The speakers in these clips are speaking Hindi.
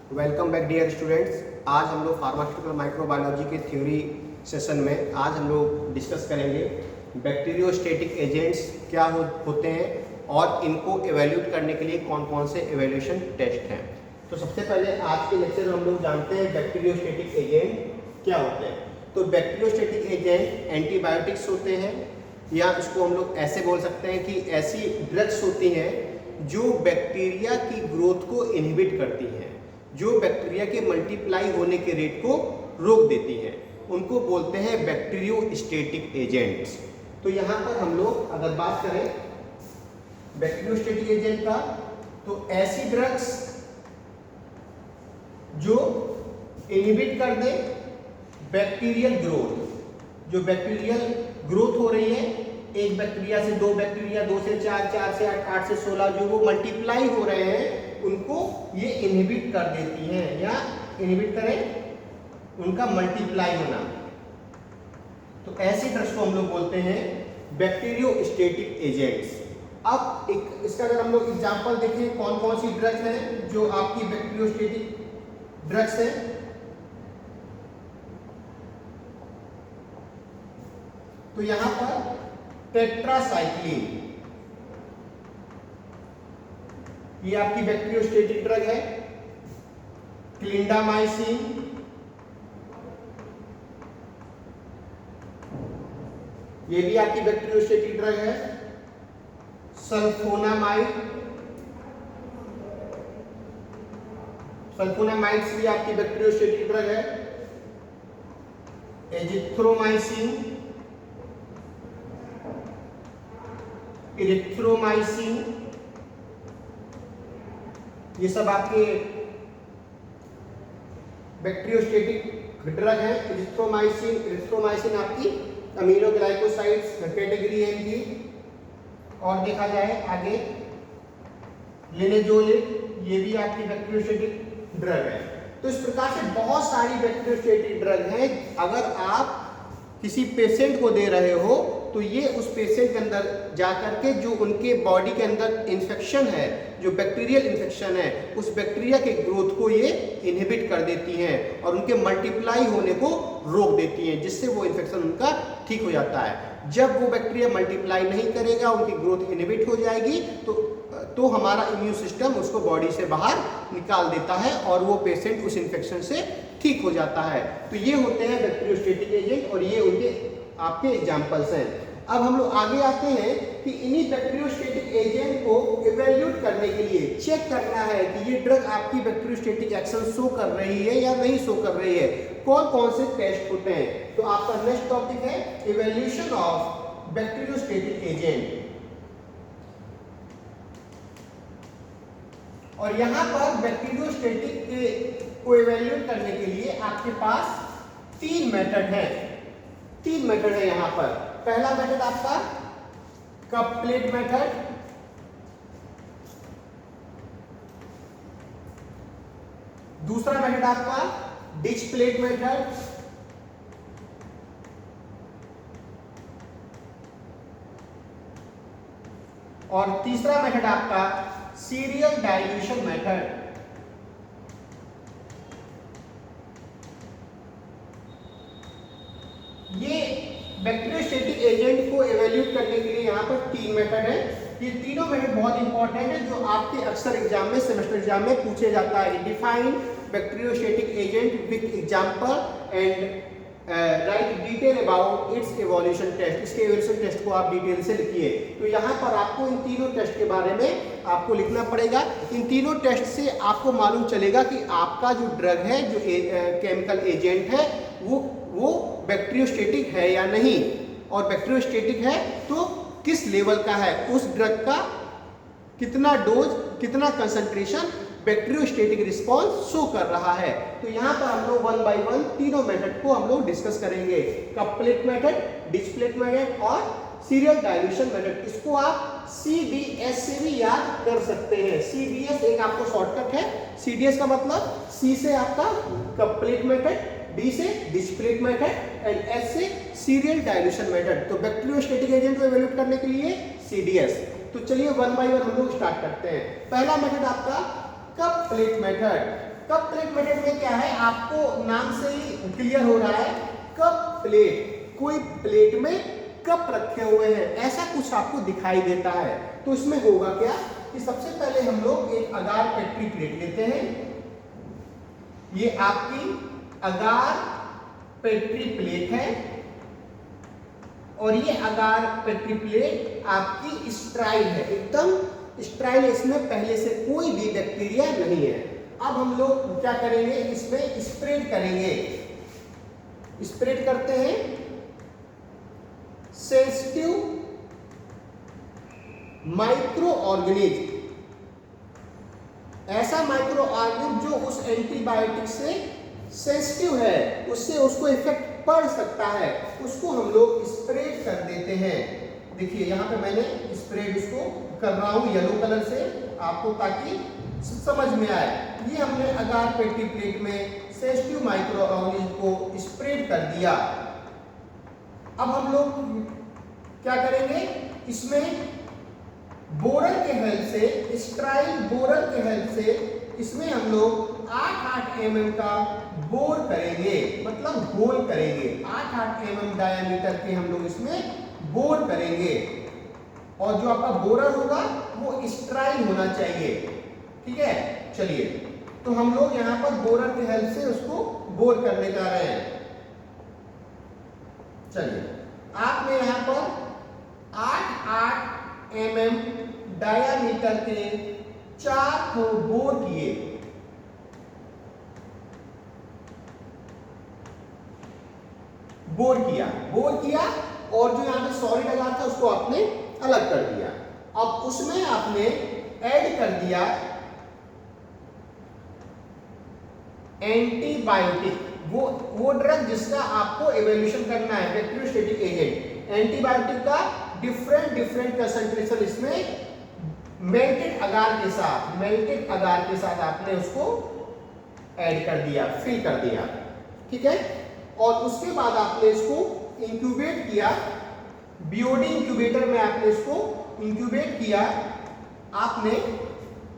Welcome back dear students. आज हम लोग फार्मास्यूटिकल माइक्रोबायोलॉजी के थ्योरी सेशन में आज हम लोग डिस्कस करेंगे बैक्टीरियोस्टेटिक एजेंट्स क्या होते हैं और इनको एवेल्यूट करने के लिए कौन कौन से एवेल्यूशन टेस्ट हैं। तो सबसे पहले आज के लेक्चर में हम लोग जानते हैं बैक्टीरियोस्टेटिक एजेंट क्या होते हैं। तो बैक्टीरियोस्टेटिक एजेंट एंटीबायोटिक्स होते हैं, या इसको हम लोग ऐसे बोल सकते हैं कि ऐसी ड्रग्स होती हैं जो बैक्टीरिया की ग्रोथ को इनहिबिट करती हैं, जो बैक्टीरिया के मल्टीप्लाई होने के रेट को रोक देती हैं, उनको बोलते हैं बैक्टीरियोस्टेटिक एजेंट्स। तो यहाँ पर हम लोग अगर बात करें बैक्टीरियोस्टेटिक एजेंट का, तो ऐसी ड्रग्स जो इनहिबिट कर दे बैक्टीरियल ग्रोथ, जो बैक्टीरियल ग्रोथ हो रही है, एक बैक्टीरिया से दो बैक्टीरिया, 2 से 4, 4 से 8, 8 से 16 जो वो मल्टीप्लाई हो रहे हैं उनको ये इनहिबिट कर देती हैं, या इनहिबिट करें उनका मल्टीप्लाई होना। तो ऐसी ड्रग्स को हम लोग बोलते हैं बैक्टीरियोस्टेटिक एजेंट्स। अब एक इसका अगर हम लोग एग्जांपल देखें कौन कौन सी ड्रग्स हैं जो आपकी बैक्टीरियोस्टेटिक ड्रग्स हैं, तो यहां पर टेट्रासाइक्लिन ये आपकी बैक्टीरियोस्टेटिक ड्रग है। क्लिंडामाइसिन, ये भी आपकी बैक्टीरियोस्टेटिक ड्रग है। सल्फोनामाइड, सल्फोनामाइड्स भी आपकी बैक्टीरियोस्टेटिक ड्रग है। एजिथ्रोमाइसिन, इरिथ्रोमाइसिन, ये सब आपके बैक्टीरियोस्टेटिक ड्रग है। इरिथ्रोमाइसिन आपकी अमीनो ग्लाइकोसाइड्स कैटेगरी है इनकी। और देखा जाए आगे लिनेजोलिक, ये भी आपकी बैक्टीरियोस्टेटिक ड्रग है। तो इस प्रकार से बहुत सारी बैक्टीरियोस्टेटिक ड्रग हैं। अगर आप किसी पेशेंट को दे रहे हो तो ये उस पेशेंट के अंदर जाकर के जो उनके बॉडी के अंदर इन्फेक्शन है, जो बैक्टीरियल इन्फेक्शन है, उस बैक्टीरिया के ग्रोथ को ये इनहिबिट कर देती हैं और उनके मल्टीप्लाई होने को रोक देती हैं, जिससे वो इन्फेक्शन उनका ठीक हो जाता है। जब वो बैक्टीरिया मल्टीप्लाई नहीं करेगा, उनकी ग्रोथ इनहिबिट हो जाएगी, तो हमारा इम्यून सिस्टम उसको बॉडी से बाहर निकाल देता है और वो पेशेंट उस इन्फेक्शन से ठीक हो जाता है। तो ये होते हैं बैक्टीरियोस्टेटिक एजेंट और ये उनके आपके एग्जाम्पल्स हैं। अब हम लोग आगे आते हैं कि इन्हीं बैक्टीरियोस्टेटिक एजेंट को इवेल्यूट करने के लिए चेक करना है कि ये ड्रग आपकी बैक्टीरियोस्टेटिक एक्शन शो कर रही है या नहीं शो कर रही है। कौन कौन से टेस्ट होते हैं, तो आपका नेक्स्ट टॉपिक है इवेल्यूशन ऑफ बैक्टीरियोस्टेटिक एजेंट। और यहां पर बैक्टीरियोस्टेटिक को इवेल्यूट करने के लिए आपके पास 3 मेथड है। 3 मेथड है यहां पर। पहला मेथड आपका कप प्लेट मेथड, दूसरा मेथड आपका डिच प्लेट मेथड, और तीसरा मेथड आपका सीरियल डाइल्यूशन मेथड। ये बैक्टीरियोस्टेटिक एजेंट को एवेल्यूट करने के लिए यहाँ पर 3 मेथड है। ये तीनों मेथड बहुत इंपॉर्टेंट है जो आपके अक्सर एग्जाम में, सेमेस्टर एग्जाम में पूछे जाता है। Define bacteriostatic agent with example and write detail about its evolution test. इसके एवोल्यूशन टेस्ट को आप डिटेल से लिखिए। तो यहाँ पर आपको इन तीनों टेस्ट के बारे में आपको लिखना पड़ेगा। इन तीनों टेस्ट से आपको मालूम चलेगा कि आपका जो ड्रग है, जो केमिकल एजेंट है, वो बैक्टीरियोस्टेटिक है या नहीं, और बैक्टीरियोस्टेटिक है तो किस लेवल का है, उस ड्रग का कितना डोज, कितना कंसंट्रेशन बैक्टीरियोस्टेटिक रिस्पॉन्स शो कर रहा है। तो यहाँ पर हम लोग 1 बाय 1 तीनों मेथड को हम लोग डिस्कस करेंगे। Cup plate method, ditch plate method और सीरियल डाइल्यूशन मेथड। इसको आप CDS से भी याद कर सकते हैं। CDS एक आपको शॉर्टकट है। CDS का मतलब C से आपका कप प्लेट मेथड, D से ditch plate method and S से सीरियल डाइल्यूशन मेथड। तो बैक्टीरियोस्टेटिक एजेंट को इवैल्यूएट करने के लिए CDS। तो चलिए 1 बाय 1 हम लोग स्टार्ट करते हैं। पहला मेथड आपका cup plate method. Cup plate method में क्या है, आपको नाम से ही क्लियर हो रहा है, कप प्लेट, कोई प्लेट में कप रखे हुए हैं ऐसा कुछ आपको दिखाई देता है। तो इसमें होगा क्या कि सबसे पहले हम लोग एक अगार पेट्री प्लेट लेते हैं, ये आपकी अगार पेट्री प्लेट है और ये अगार पेट्री प्लेट आपकी स्ट्राइल है, एकदम स्ट्राइल, इसमें पहले से कोई भी बैक्टीरिया नहीं है। अब हम लोग क्या करेंगे, इसमें स्प्रेड करेंगे, स्प्रेड करते हैं सेंसिटिव माइक्रो ऑर्गेनिज्म, ऐसा माइक्रो ऑर्गेनिज्म जो उस एंटीबायोटिक से सेंसिटिव है, उससे उसको इफेक्ट पड़ सकता है, उसको हम लोग स्प्रेड कर देते हैं। देखिए यहाँ पे मैंने स्प्रेड इसको कर रहा हूँ येलो कलर से आपको, ताकि समझ में आए। ये हमने अगार पेट्री प्लेट में सेंसिटिव माइक्रो ऑर्गेनिज्म को स्प्रेड कर दिया। अब हम लोग क्या करेंगे, इसमें बोरर के हेल्प से, स्ट्राइल बोरर के हेल्प से इसमें हम लोग 8-8 mm का बोर करेंगे, मतलब होल करेंगे, 8-8 mm डायमीटर के हम लोग इसमें बोर करेंगे। और जो आपका बोरर होगा वो स्ट्राइल होना चाहिए, ठीक है। चलिए, तो हम लोग यहाँ पर बोरर के हेल्प से उसको बोर करने जा रहे हैं। चलिए, आपने यहाँ पर 8-8 mm डायामीटर के 4 को बोर किए। बोर किया और जो यहाँ पे सॉलिड अगार था उसको आपने अलग कर दिया। अब उसमें आपने ऐड कर दिया एंटीबायोटिक, वो ड्रग जिसका आपको इवैल्यूएशन करना है, बैक्टीरियोस्टैटिक एजेंट। एंटीबायोटिक का डिफरेंट कंसंट्रेशन इसमें मेल्टेड अगार के साथ आपने उसको ऐड कर दिया, फिल कर दिया, ठीक है। और उसके बाद आपने इसको इंक्यूबेट किया, बीओडी इंक्यूबेटर में आपने इसको इंक्यूबेट किया। आपने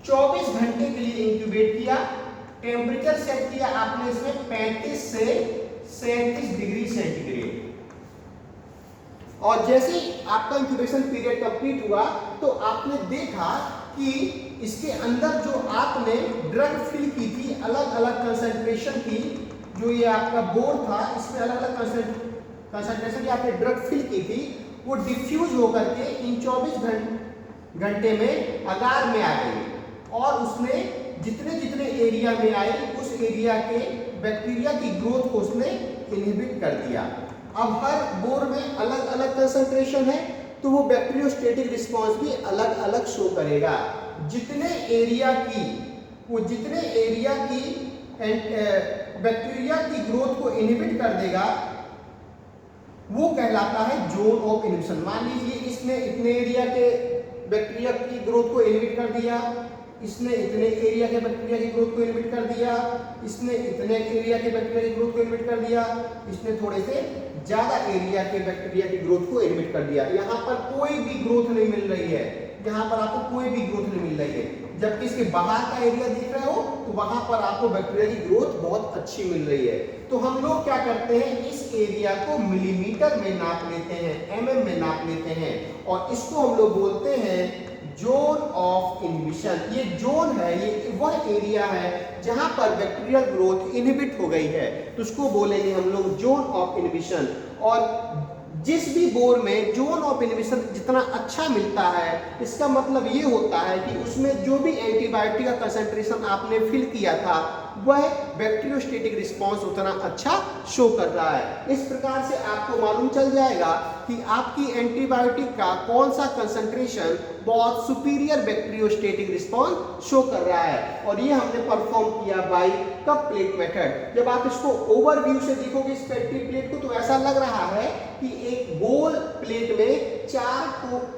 24 घंटे के लिए इंक्यूबेट किया। टेम्परेचर सेट किया आपने इसमें 35 से 37 डिग्री सेंटीग्रेड। और जैसे ही आपका इंक्यूबेशन पीरियड कंप्लीट हुआ तो आपने देखा कि इसके अंदर जो आपने ड्रग फिल की थी, अलग अलग कंसंट्रेशन की, जो ये आपका बोर था इसमें अलग अलग कंसंट्रेशन की आपने ड्रग फिल की थी, वो डिफ्यूज होकर के इन 24 घंटे में अगार में आ गई और उसने जितने एरिया में आई उस एरिया के बैक्टीरिया की ग्रोथ को उसने इनहिबिट कर दिया। अब हर बोर में अलग अलग कंसंट्रेशन है तो वो बैक्टीरियोस्टैटिक रिस्पांस भी अलग अलग शो करेगा। जितने एरिया की बैक्टीरिया की ग्रोथ को इनहिबिट कर देगा वो कहलाता है जोन ऑफ इनहिबिशन। मान लीजिए इसने इतने एरिया के बैक्टीरिया की ग्रोथ को इनहिबिट कर दिया, इसने इतने एरिया के बैक्टीरिया की ग्रोथ को इनहिबिट कर दिया, इसने इतने एरिया के बैक्टीरिया की ग्रोथ को इनहिबिट कर दिया, इसने थोड़े से ज्यादा एरिया के बैक्टीरिया की ग्रोथ को इनहिबिट कर दिया। यहाँ पर कोई भी ग्रोथ नहीं मिल रही है, यहाँ पर आपको कोई भी ग्रोथ नहीं मिल रही है। जबकि इसके बाहर का एरिया देख रहे हो तो वहां पर आपको बैक्टीरिया की ग्रोथ बहुत अच्छी मिल रही है। तो हम लोग क्या करते हैं, इस एरिया को मिलीमीटर में नाप लेते हैं, mm में नाप लेते हैं और इसको हम लोग बोलते हैं जोन ऑफ इनहिबिशन। ये जोन है, ये वह एरिया है जहां पर बैक्टीरियल ग्रोथ इनहिबिट हो गई है, तो उसको बोलेंगे हम लोग जोन ऑफ इनहिबिशन। और जिस भी बोर में जोन ऑफ इनहिबिशन जितना अच्छा मिलता है, इसका मतलब ये होता है कि उसमें जो भी एंटीबायोटिक का कंसंट्रेशन आपने फिल किया था वह बैक्टीरियोस्टैटिक रिस्पांस उतना अच्छा शो कर रहा है। इस प्रकार से आपको मालूम चल जाएगा कि आपकी एंटीबायोटिक का कौन सा कंसंट्रेशन बहुत सुपीरियर बैक्टीरियोस्टैटिक रिस्पांस शो कर रहा है। और ये हमने परफॉर्म किया बाय कप प्लेट मेथड। जब आप इसको ओवरव्यू से देखोगे इस पेट्री प्लेट को तो ऐसा लग रहा है कि एक गोल प्लेट में 4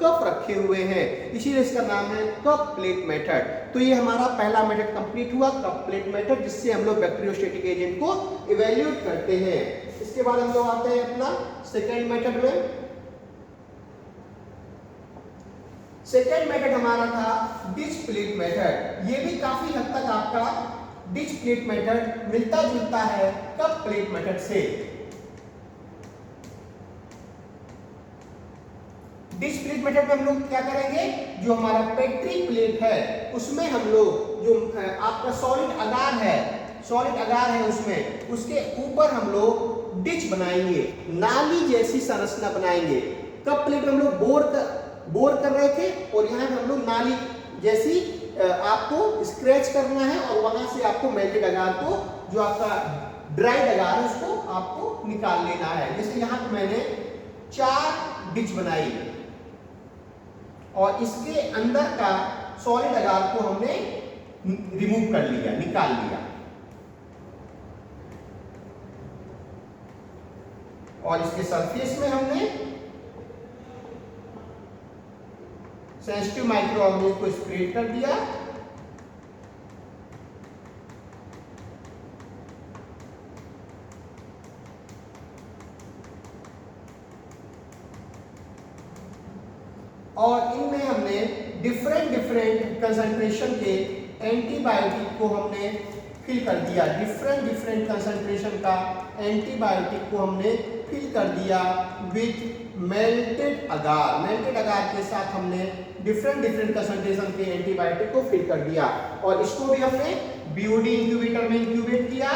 कप रखे हुए हैं, इसीलिए इसका नाम है कप प्लेट मेथड। तो ये हमारा पहला मेथड कंप्लीट हुआ, कप प्लेट मेथड, जिससे हम लोग बैक्टीरियोस्टैटिक एजेंट को इवैल्यूएट करते हैं। इसके बाद हम लोग आते हैं अपना सेकेंड मेथड में। सेकेंड मेथड हमारा था डिश प्लेट मेथड। ये भी काफी हद तक आपका डिच प्लेट मेथड मिलता जुलता है कप प्लेट मेथड से। डिच प्लेट मेथड में हम लोग क्या करेंगे, जो हमारा पेट्री प्लेट है उसमें हम लोग जो आपका सॉलिड अगार है उसमें उसके ऊपर हम लोग डिच बनाएंगे, नाली जैसी संरचना बनाएंगे। कप प्लेट में हम लोग बोर कर रहे थे और यहाँ पे हम लोग नाली जैसी आपको स्क्रैच करना है और वहां से आपको मेल्टेड अगार को, जो आपका ड्राइड अगार है उसको आपको निकाल लेना है। जैसे यहाँ पे मैंने 4 डिच बनाई और इसके अंदर का सॉलिड अगार को हमने रिमूव कर लिया, निकाल लिया। और इसके सरफेस में हमने सेंसिटिव माइक्रो ऑर्गेनिज्म को स्प्रेड कर दिया। और इनमें हमने डिफरेंट कंसंट्रेशन के एंटीबायोटिक को हमने फिल कर दिया। डिफरेंट कंसंट्रेशन का एंटीबायोटिक को हमने फिल कर दिया विथ मेल्टेड अगार के साथ हमने डिफरेंट कंसंट्रेशन के एंटीबायोटिक को फिल कर दिया। और इसको भी हमने बीओडी इंक्यूबेटर में इंक्यूबेट किया।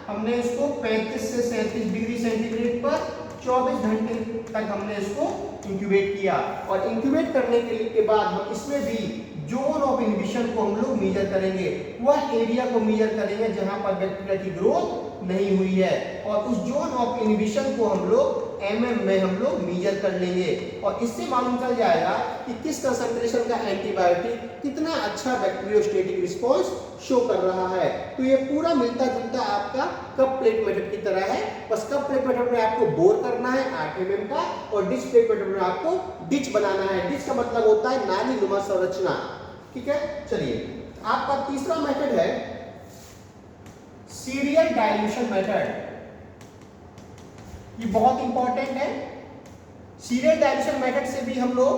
हमने इसको 35 से 37 डिग्री सेंटीग्रेड पर 24 घंटे तक हमने इसको इंक्यूबेट किया। और इंक्यूबेट करने के बाद हम इसमें भी जोन ऑफ इनहिबिशन को हम लोग मेजर करेंगे, वह एरिया को मेजर करेंगे जहां पर बैक्टीरिया की ग्रोथ नहीं हुई है। और उस जोन ऑफ इनहिबिशन को हम लोग mm में हम लोग मेजर कर लेंगे और इससे मालूम चल जाएगा कि किस कंसंट्रेशन का एंटीबायोटिक कितना अच्छा बैक्टीरियोस्टेटिक रिस्पांस शो कर रहा है। तो ये पूरा मिलता जुलता आपका कप प्लेट मेथड की तरह है। बस कप प्लेट मेथड में आपको बोर करना है 8 mm का और डिच प्लेट मेथड में आपको डिच बनाना है। डिच का मतलब होता है नाली नुमा संरचना। ठीक है, चलिए आपका तीसरा मेथड है सीरियल डाइल्यूशन मेथड। ये बहुत इंपॉर्टेंट है। सीरियल डाइल्यूशन मेथड से भी हम लोग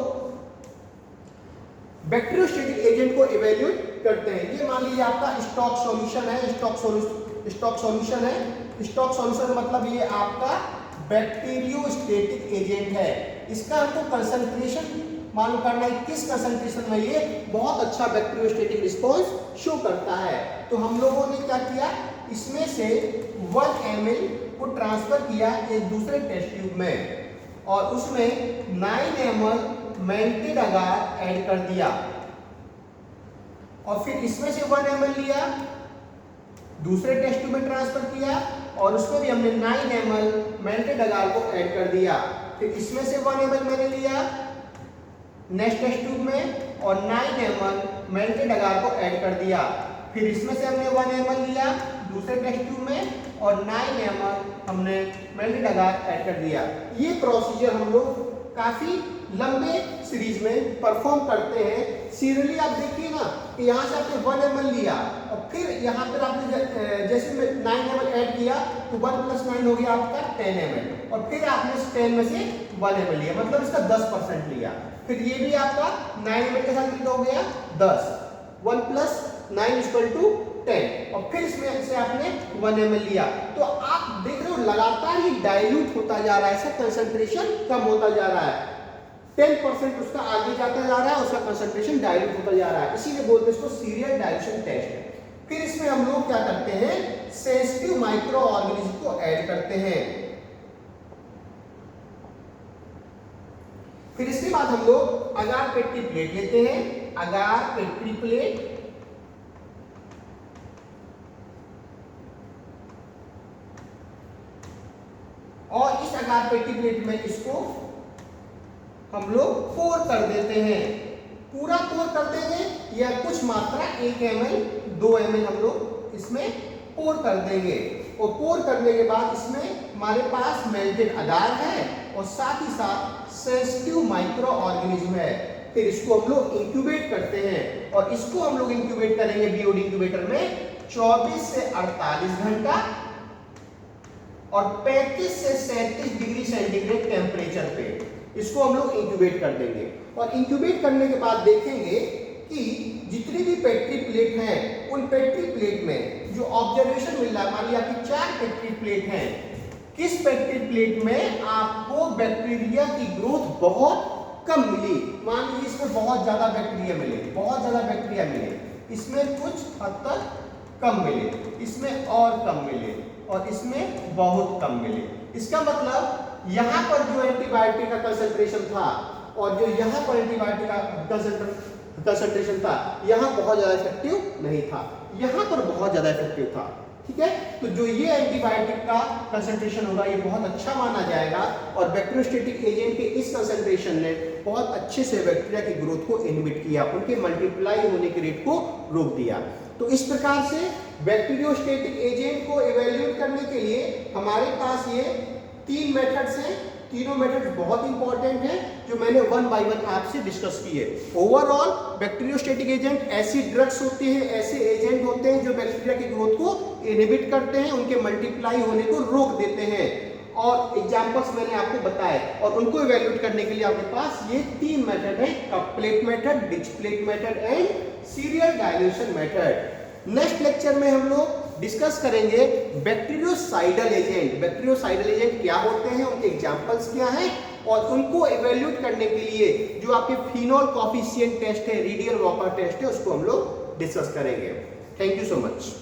बैक्टीरियोस्टेटिक एजेंट को इवेल्युएट करते हैं। ये मान लीजिए आपका स्टॉक सॉल्यूशन है, स्टॉक सॉल्यूशन मतलब ये आपका बैक्टीरियोस्टेटिक एजेंट है। इसका हमको कंसंट्रेशन मालूम करना है, किस कंसंट्रेशन में ये बहुत अच्छा बैक्टीरियोस्टेटिक रिस्पांस शो करता है। तो हम लोगों ने क्या किया, इसमें से 1 ml को ट्रांसफर किया एक दूसरे टेस्ट ट्यूब में और उसमें 9 ml मेल्टेड अगार ऐड कर दिया। और फिर इसमें से 1 ml लिया, दूसरे टेस्ट ट्यूब में ट्रांसफर किया और उसमें भी हमने 9 ml मेल्टेड अगार को ऐड कर दिया। फिर इसमें से 1 ml मैंने लिया नेक्स्ट टेस्ट ट्यूब में और 9 ml मेल्टेड अगार को ऐड कर दिया। फिर इसमें से हमने 1 ml लिया दूसरे टेस्ट ट्यूब में और 9 ml हमने मेल्टेड अगार ऐड कर दिया। ये प्रोसीजर हम लोग काफी लंबे सीरीज में परफॉर्म करते हैं। सीरियली आप देखिए ना कि यहाँ से आपने 1 ml लिया और फिर यहाँ पर आपने जैसे 9 ml ऐड किया तो 1 + 9 हो गया आपका 10 ml और फिर आपने 10 में से 1 ml लिया, मतलब इसका 10% लिया। फिर ये भी आपका 9 ml के साथ कितना हो गया 10, 1 + 9 = 10 और फिर इसमें से आपने 1 ml लिया। तो आप देख रहे हो लगातार ये डाइल्यूट होता जा रहा है, इसका कंसंट्रेशन कम होता जा रहा है। 10% उसका आगे जाता जा रहा है, उसका कंसंट्रेशन डाइल्यूट होता जा रहा है, इसीलिए बोलते हैं इसको सीरियल डाइल्यूशन टेस्ट। फिर इसमें हम लोग क्या करते हैं, सेंसिटिव माइक्रो ऑर्गेनिज्म को ऐड करते हैं। फिर इसके बाद हम लोग अगार पेट्री प्लेट लेते हैं, अगार पेट्री प्लेट और इस अगार पेट्री प्लेट में इसको हम लोग पोर कर देते हैं। पूरा पोर कर देंगे या कुछ मात्रा 1 ml 2 ml हम लोग इसमें पोर कर देंगे। और पोर करने के बाद इसमें हमारे पास मेल्टेड अगार है और साथ ही साथ सेंसिटिव माइक्रो ऑर्गेनिज्म है। फिर इसको हम लोग इंक्यूबेट करते हैं और इसको हम लोग इंक्यूबेट करेंगे बीओडी इंक्यूबेटर में 24 से 48 घंटा और 35 से 37 डिग्री सेंटीग्रेड टेम्परेचर पे इसको हम लोग इंक्यूबेट कर देंगे। और इंक्यूबेट करने के बाद देखेंगे कि जितनी भी पेट्री प्लेट हैं उन पेट्री प्लेट में जो ऑब्जर्वेशन मिल रहा है, मान लिया कि 4 पेट्री प्लेट हैं, किस पेट्री प्लेट में आपको बैक्टीरिया की ग्रोथ बहुत कम मिली। मान लीजिए इसमें बहुत ज्यादा बैक्टीरिया मिले, बहुत ज्यादा बैक्टीरिया मिले, इसमें कुछ हद तक कम मिले, इसमें और कम मिले और इसमें बहुत कम मिले। इसका मतलब यहां पर जो एंटीबायोटिक का कंसंट्रेशन था और जो यहां पर एंटीबायोटिक का कंसंट्रेशन था, यहां बहुत ज्यादा इफेक्टिव नहीं था, यहां पर बहुत ज्यादा इफेक्टिव था। ठीक है, तो जो ये एंटीबायोटिक का कंसंट्रेशन होगा ये बहुत अच्छा माना जाएगा और बैक्टीरियोस्टैटिक एजेंट के इस कंसंट्रेशन ने बहुत अच्छे से बैक्टीरिया की ग्रोथ को इनहिबिट किया, उनके मल्टीप्लाई होने के रेट को रोक दिया। तो इस प्रकार से बैक्टीरियोस्टैटिक एजेंट को इवैल्यूएट करने के लिए हमारे पास ये 3 मेथड्स हैं। तीनों मेथड्स बहुत इंपॉर्टेंट हैं जो मैंने वन बाय वन आपसे डिस्कस किए। ओवरऑल बैक्टीरियोस्टैटिक एजेंट ऐसी ड्रग्स होते हैं, ऐसे एजेंट होते हैं जो बैक्टीरिया की ग्रोथ को इनहिबिट करते हैं, उनके मल्टीप्लाई होने को रोक देते हैं। और एग्जांपल्स मैंने आपको बताए और उनको इवैल्यूएट करने के लिए आपके पास ये 3 मेथड है, cup plate method, ditch plate method and serial dilution method. Next lecture में हम लोग डिस्कस करेंगे बैक्टीरियोसाइडल एजेंट। बैक्टीरियोसाइडल एजेंट क्या होते हैं, उनके एग्जांपल्स क्या हैं और उनको इवैल्यूएट करने के लिए जो आपके फिनोल कोएफिशिएंट टेस्ट है, रीडियल वॉकर टेस्ट है, उसको हम लोग डिस्कस करेंगे। Thank you so much.